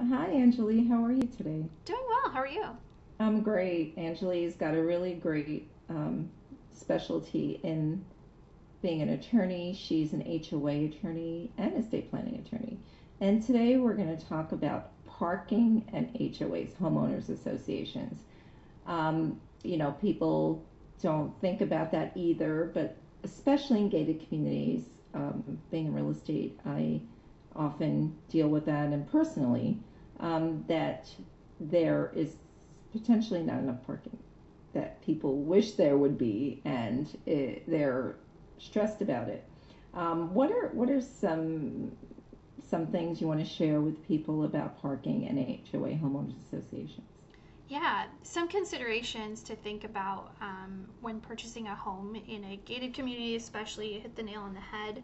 Hi, Anjali. How are you today? Doing well. How are you? I'm great. Anjali's got a really great specialty in being an attorney. She's an HOA attorney and estate planning attorney. And today we're going to talk about parking and HOAs, homeowners associations. People don't think about that either, but especially in gated communities, being in real estate, I often deal with that, and personally, that there is potentially not enough parking, that people wish there would be, and they're stressed about it. What are some things you want to share with people about parking and HOA homeowners associations? Yeah, some considerations to think about when purchasing a home in a gated community, especially you hit the nail on the head,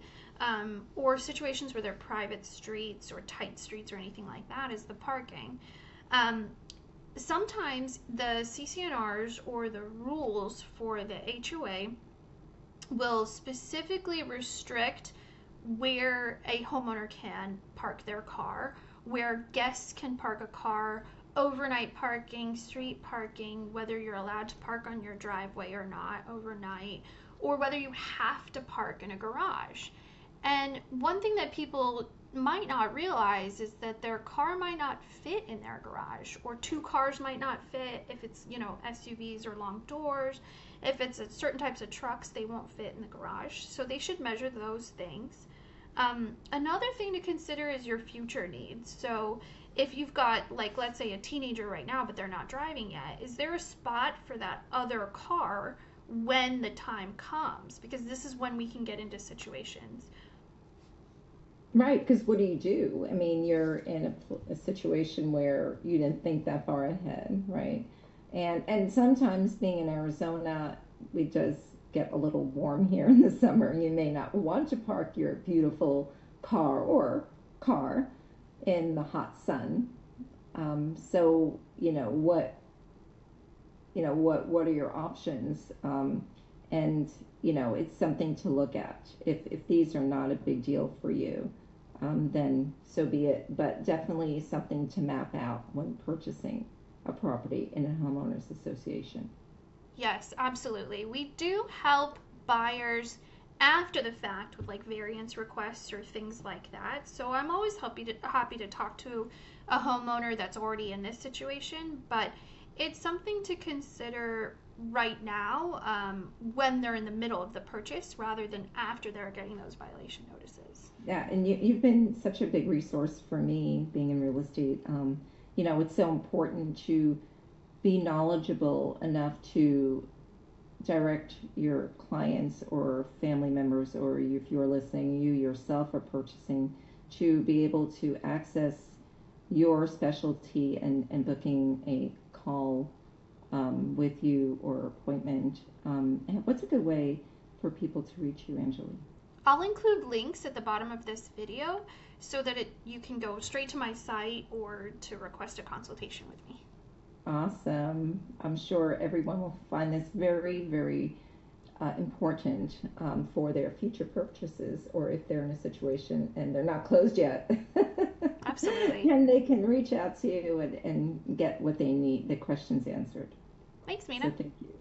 or situations where they're private streets or tight streets or anything like that, is the parking. Um, Sometimes the CC&Rs or the rules for the HOA will specifically restrict where a homeowner can park their car, where guests can park a car, overnight parking, street parking, whether you're allowed to park on your driveway or not overnight, or whether you have to park in a garage. And one thing that people might not realize is that their car might not fit in their garage, or two cars might not fit if it's, SUVs or long doors. If it's certain types of trucks, they won't fit in the garage. So they should measure those things. Another thing to consider is your future needs. So if you've got, like, let's say a teenager right now, but they're not driving yet, is there a spot for that other car when the time comes? Because this is when we can get into situations. Right, because what do you do? I mean, you're in a situation where you didn't think that far ahead, right? And sometimes being in Arizona, we just get a little warm here in the summer, and you may not want to park your beautiful car in the hot sun. So what are your options? And it's something to look at. If these are not a big deal for you, then so be it. But definitely something to map out when purchasing a property in a homeowners association. Yes, absolutely. We do help buyers after the fact with like variance requests or things like that. So I'm always happy to talk to a homeowner that's already in this situation, but it's something to consider right now when they're in the middle of the purchase rather than after they're getting those violation notices. Yeah, and you've been such a big resource for me being in real estate. It's so important to be knowledgeable enough to direct your clients or family members, or if you're listening, you yourself are purchasing, to be able to access your specialty and booking a call with you or appointment. And what's a good way for people to reach you, Angeli? I'll include links at the bottom of this video so that you can go straight to my site or to request a consultation with me. Awesome. I'm sure everyone will find this very, very important for their future purchases, or if they're in a situation and they're not closed yet. Absolutely. And they can reach out to you and get what they need, the questions answered. Thanks, So Mina. thank you.